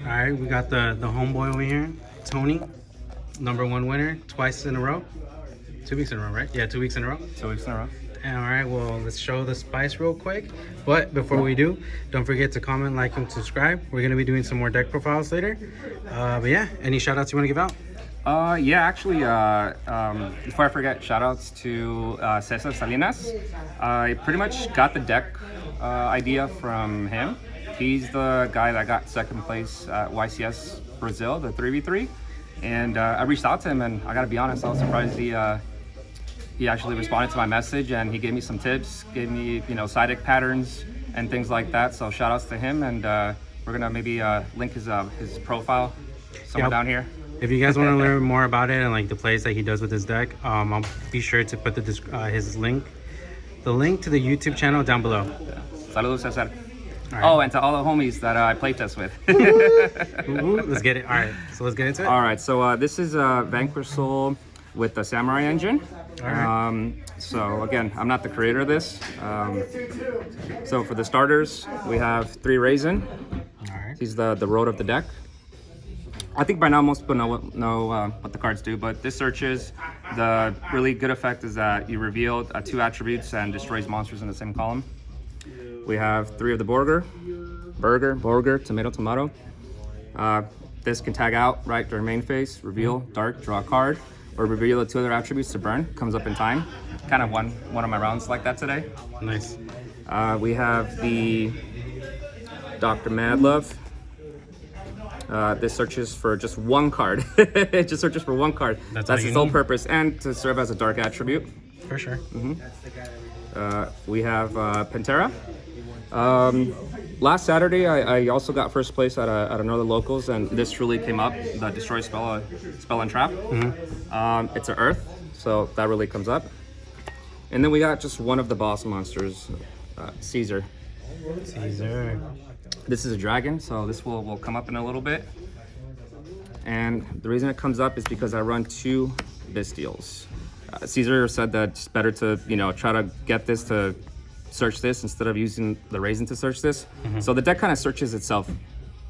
All right, we got the homeboy over here, Tony, #1 winner twice in a row. 2 weeks in a row, right? Yeah, 2 weeks in a row. 2 weeks in a row. All right, well, let's show the spice real quick. But before we do, don't forget to comment, like, and subscribe. We're going to be doing some more deck profiles later. But yeah, any shout outs you want to give out? Yeah, actually, before I forget, shout outs to Cesar Salinas. I pretty much got the deck idea from him. He's the guy that got second place at YCS Brazil, the 3v3. And I reached out to him, and I gotta be honest, I was surprised he actually responded to my message, and he gave me some tips, gave me, side deck patterns and things like that. So shout outs to him, and we're gonna maybe link his profile somewhere down here. If you guys want to learn more about it and like the plays that he does with his deck, I'll be sure to put his link to the YouTube channel down below. Saludos, Cesar. Right. Oh, and to all the homies that I playtest with. Let's get it. All right, so let's get into it. All right, so this is Vanquish Soul with the Samurai engine. All right. So again, I'm not the creator of this. So for the starters, we have 3 Raisin. All right. He's the road of the deck. I think by now most people know what the cards do, but this searches. The really good effect is that you reveal 2 attributes and destroys monsters in the same column. We have 3 of the Burger, Tomato. This can tag out right during main phase, reveal, dark, draw a card, or reveal the 2 other attributes to burn. Comes up in time. Kind of won one of my rounds like that today. Nice. We have the Dr. Madlove. This searches for just 1 card. It just searches for 1 card. That's its sole purpose, and to serve as a dark attribute. For sure. We have Pantera. Last Saturday, I also got first place at another locals, and this really came up, the Destroy Spell and Trap. It's an Earth, so that really comes up. And then we got just one of the boss monsters, Caesar. This is a dragon, so this will come up in a little bit. And the reason it comes up is because I run 2 Bestials. Caesar said that it's better to, try to get this to search this instead of using the Raisin to search this. So the deck kind of searches itself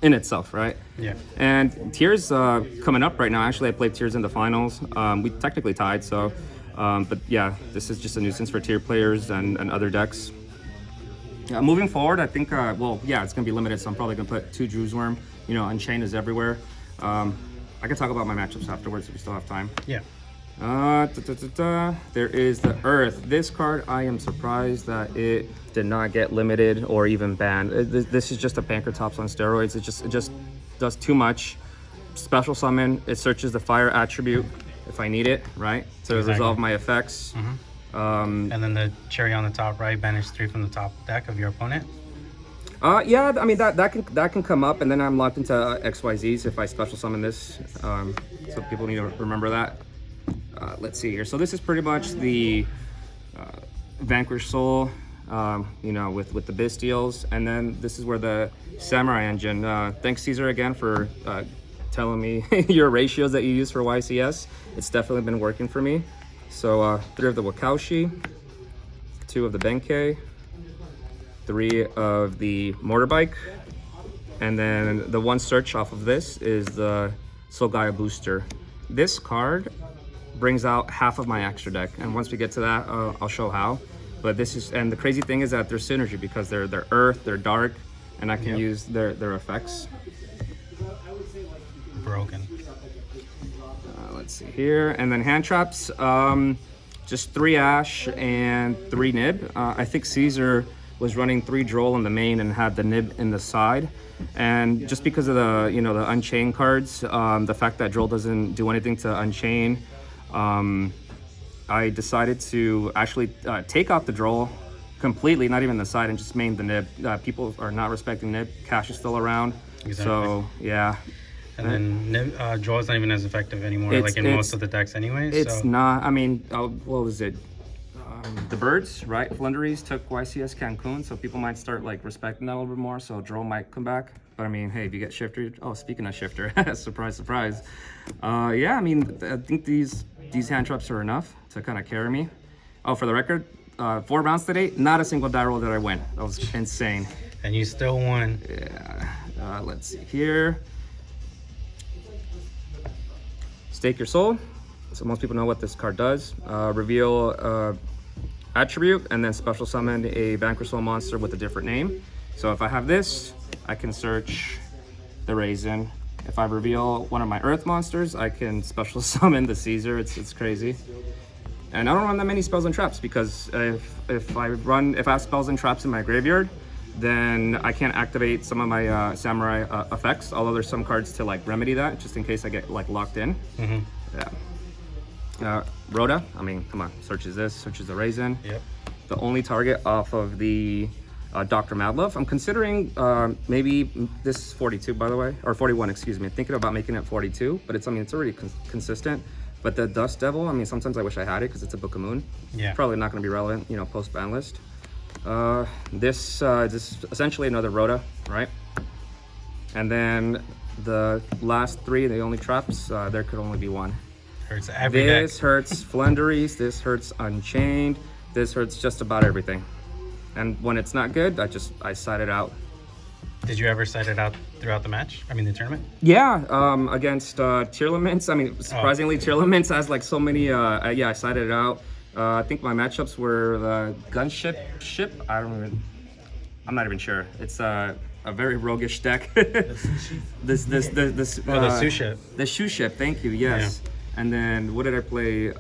in itself, right? Yeah. And Tears coming up right now. Actually, I played Tears in the finals. We technically tied, so, but yeah, this is just a nuisance for Tier players and other decks. Moving forward, I think, it's going to be limited, so I'm probably going to put 2 Drew's Worm. Unchained is everywhere. I can talk about my matchups afterwards if we still have time. Yeah. There is the Earth. This card, I am surprised that it did not get limited or even banned. This is just a Banker Tops on steroids. It just does too much. Special summon. It searches the fire attribute if I need it, right? To resolve my effects. And then the cherry on the top, right? Banish 3 from the top deck of your opponent. Yeah, I mean that can come up, and then I'm locked into XYZs if I special summon this. So people need to remember that. Let's see here. So this is pretty much the Vanquish Soul, with the Bestials, and then this is where the Samurai engine. Thanks Caesar again for telling me your ratios that you use for YCS. It's definitely been working for me. So 3 of the Wakaushi, 2 of the Benkei, 3 of the Motorbike, and then the 1 search off of this is the Soul Gaia Booster. This card brings out half of my extra deck, and once we get to that, I'll show how. But this is, and the crazy thing is that there's synergy because they're Earth, they're dark, and I can use their effects. Broken. Let's see here, and then hand traps. Just 3 Ash and 3 Nib. I think Caesar was running 3 Droll in the main and had the Nib in the side. And just because of the the Unchained cards, the fact that Droll doesn't do anything to Unchain, I decided to actually take out the Droll completely, not even the side, and just main the Nib. People are not respecting Nib. Cash is still around. Exactly. So yeah. And then draw is not even as effective anymore, like in most of the decks anyway. It's not. I mean, what was it? The Birds, right? Flunderies took YCS Cancun, so people might start like respecting that a little bit more. So draw might come back. But I mean, hey, if you get Shifter, oh, speaking of Shifter, surprise, surprise. Yeah, I mean, I think these hand traps are enough to kind of carry me. Oh, for the record, 4 rounds today, not a single die roll that I win. That was insane. And you still won. Yeah. Let's see here. Stake Your Soul. So most people know what this card does. Reveal attribute and then special summon a Vanquish Soul monster with a different name. So if I have this, I can search the Raisin. If I reveal one of my Earth monsters, I can special summon the Caesar. It's crazy. And I don't run that many spells and traps because if I have spells and traps in my graveyard, then I can't activate some of my Samurai effects. Although there's some cards to like remedy that, just in case I get like locked in. Yeah. Rhoda, I mean, come on, searches this, searches the Raisin. Yep. The only target off of the Dr. Madlove. I'm considering maybe this is 42, by the way, or 41, excuse me. Thinking about making it 42, but it's already consistent. But the Dust Devil, I mean, sometimes I wish I had it because it's a Book of Moon. Yeah. Probably not going to be relevant, post ban list. This is essentially another Rhoda, right? And then the last three, the only traps, there could only be one. Hurts every This deck. hurts Flenderies, this hurts Unchained, this hurts just about everything. And when it's not good, I side it out. Did you ever side it out throughout the match? I mean, the tournament? Yeah, against Tearlaments. I mean, surprisingly, Tearlaments has like so many. Yeah, I sided it out. I think my matchups were the Gunkan Suship. I'm not even sure. It's a very roguish deck. this the Suship. The Suship. Thank you. Yes. Yeah. And then what did I play?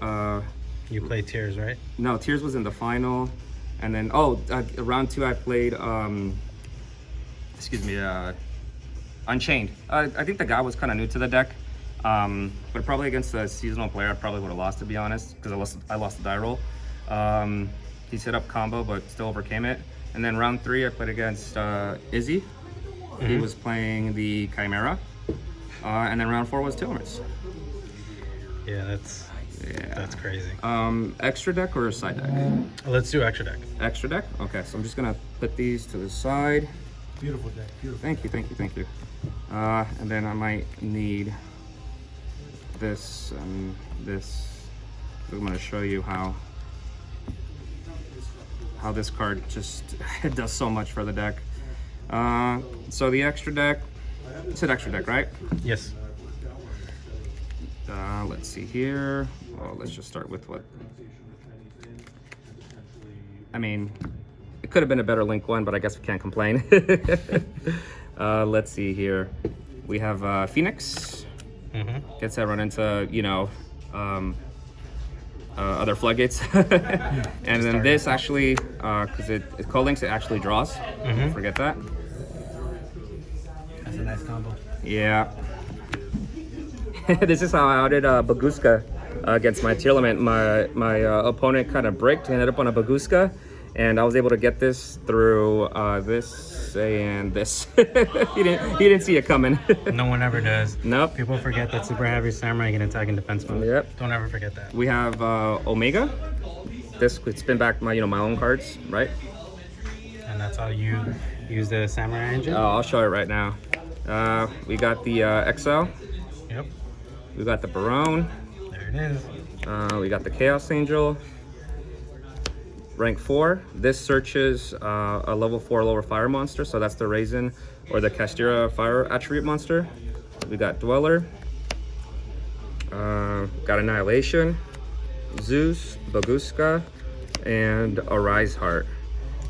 You played Tears, right? No, Tears was in the final. And then round 2 I played Unchained. I think the guy was kind of new to the deck, but probably against a seasonal player I probably would have lost, to be honest, because I lost the die roll. He set up combo but still overcame it. And then round 3 I played against Izzy. He was playing the Chimera. And then round 4 was Tearlaments. Yeah, that's crazy. Extra deck or side deck? Let's do extra deck. Extra deck? Okay, so I'm just gonna put these to the side. Beautiful deck, beautiful. Thank you. And then I might need this and this. I'm gonna show you how this card just it does so much for the deck. So the extra deck, it's an extra deck, right? Yes. Let's see here. Well, let's just start with what. I mean, it could have been a better Link one, but I guess we can't complain. Let's see here. We have Phoenix. Gets that run into, other floodgates. And then this actually, because it co-links, it actually draws. Forget that. That's a nice combo. Yeah. This is how I outed Baguska against my Tearlament. My opponent kind of bricked, ended up on a Baguska, and I was able to get this through this and this. he didn't see it coming. No one ever does. Nope. People forget that Superheavy Samurai can attack in defense mode. Yep. Don't ever forget that. We have Omega. This could spin back my own cards, right? And that's how you use the Samurai engine? I'll show it right now. We got the XL. Yep. We got the Barone. There it is. We got the Chaos Angel. Rank 4. This searches a level 4 lower fire monster, so that's the Raisin or the Castira fire attribute monster. We got Dweller. Got Annihilation, Zeus, Baguska, and Arise Heart.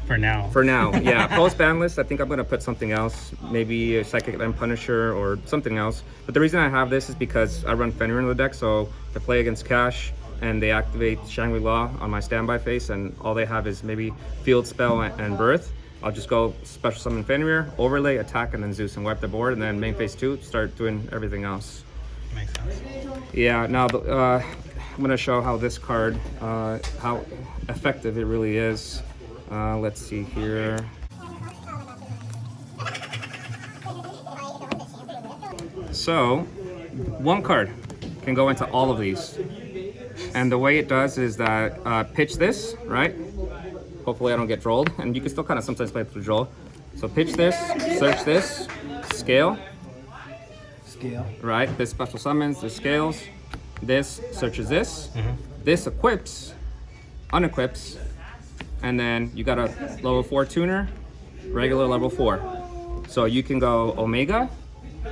For now. For now, yeah. Post ban list, I think I'm gonna put something else, maybe a Psychic End Punisher or something else. But the reason I have this is because I run Fenrir in the deck, so if I play against Cash and they activate Shangri-La on my standby face and all they have is maybe Field Spell and Birth, I'll just go special summon Fenrir, overlay, attack, and then Zeus and wipe the board, and then main phase 2, start doing everything else. Makes sense. Yeah, now I'm gonna show how this card, how effective it really is. Let's see here. So, one card can go into all of these. And the way it does is that pitch this, right? Hopefully I don't get drolled. And you can still kind of sometimes play through droll. So pitch this, search this, scale. Scale. Right? This special summons, this scales. This searches this. This equips, unequips. And then you got a level 4 tuner, regular level 4. So you can go Omega,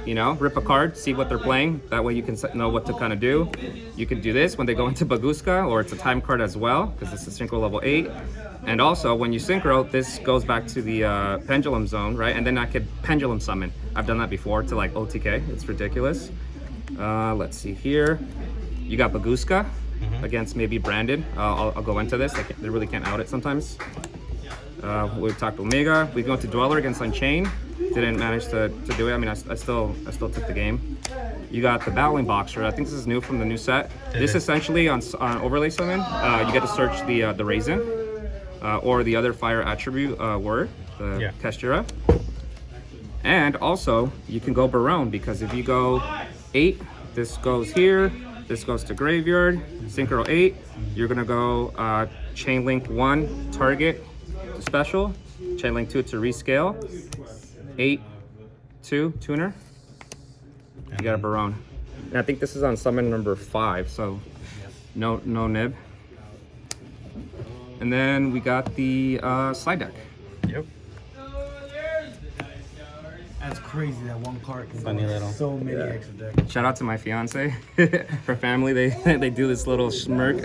you know, rip a card, see what they're playing. That way you can know what to kind of do. You can do this when they go into Baguska, or it's a time card as well, because it's a synchro level 8. And also, when you synchro, this goes back to the pendulum zone, right? And then I could pendulum summon. I've done that before to like OTK. It's ridiculous. Let's see here. You got Baguska against maybe Branded. I'll go into this. They really can't out it sometimes. We talked Omega. We go to Dweller against Unchained. Didn't manage to do it. I mean, I still took the game. You got the Battling Boxer. I think this is new from the new set. This essentially on overlay summon, you get to search the Raisin or the other fire attribute word, the Chimera. And also you can go Barone, because if you go 8, this goes here. This goes to Graveyard. Synchro 8. You're gonna go Chain Link 1 target to special. Chain Link 2 to rescale. 8, 2, tuner. You got a Barone. And I think this is on summon number 5, so no nib. And then we got the side deck. Yep. That's crazy that one card can Funny go little. so many extra decks. Shout out to my fiance, her family. They do this little smirk.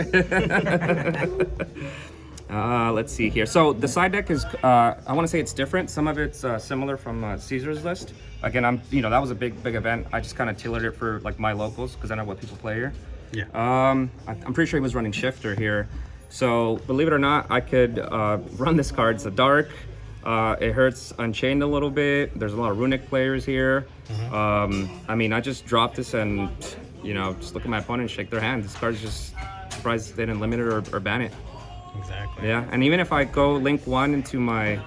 Let's see here. So the side deck is, I want to say it's different. Some of it's similar from Caesar's list. Again, that was a big event. I just kind of tailored it for like my locals because I know what people play here. Yeah. I'm pretty sure he was running Shifter here. So believe it or not, I could run this card. It's a dark. It hurts Unchained a little bit. There's a lot of runic players here. I mean, I just dropped this and, you know, just look at my opponent and shake their hand. This card's just surprised they didn't limit it or ban it. Exactly. Yeah, and even if I go link 1 into my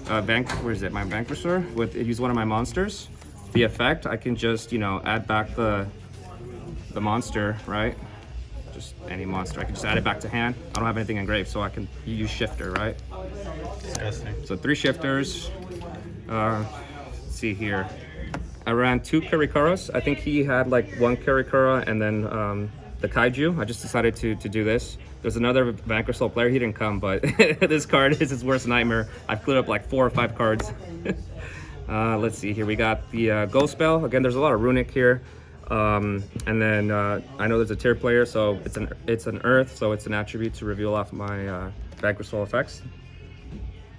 my Vanquisher, use one of my monsters, the effect, I can just, you know, add back the monster, right? Just any monster. I can just add it back to hand. I don't have anything engraved, so I can use Shifter, right? Disgusting. So 3 Shifters. Let's see here. I ran 2 Karikaras. I think he had like 1 Karikara and then the Kaiju. I just decided to do this. There's another Vanquish Soul player. He didn't come, but this card is his worst nightmare. I've cleared up like 4 or 5 cards. Let's see here. We got the Ghost Spell. Again, there's a lot of runic here. And then I know there's a tier player, so it's an Earth, so it's an attribute to reveal off my Vanquish Soul effects.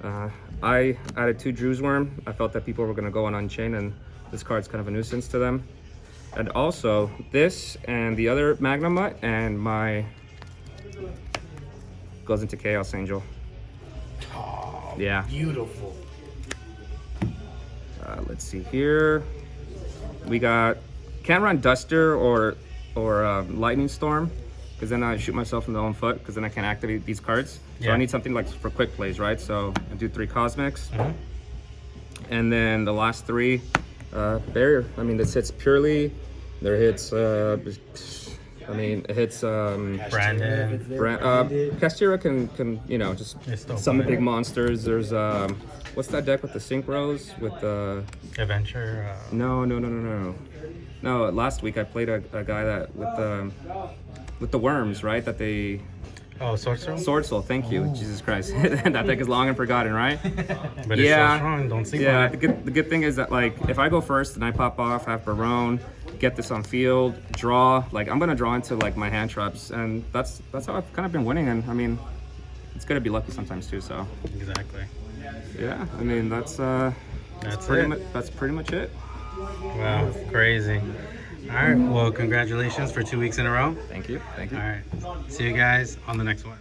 I added 2 Drew's Worm. I felt that people were going to go on Unchained, and this card's kind of a nuisance to them. And also this and the other Magnum Mutt and my goes into Chaos Angel. Oh, yeah. Beautiful. Let's see here. We got can't run Duster or Lightning Storm, because then I shoot myself in the own foot, because then I can't activate these cards. So I need something like for quick plays, right? So I do 3 Cosmics. And then the last 3 Barrier. I mean, this hits purely. There hits I mean, it hits Brandon. Castira can you know, just summon big monsters. There's what's that deck with the synchros with the Adventure. No, last week I played a guy that with the worms, right? That they Oh, Sword Soul? Sword Soul, thank you. Jesus Christ. That deck is long and forgotten, right? But it's so strong, don't see why. The good thing is that, like, if I go first and I pop off, have Barone, get this on field, draw, like, I'm gonna draw into like my hand traps, and that's how I've kind of been winning. And I mean, it's gonna be lucky sometimes too, so. Exactly. Yeah, I mean, that's pretty much it. Wow, crazy. All right, well, congratulations for 2 weeks in a row. Thank you. All right, see you guys on the next one.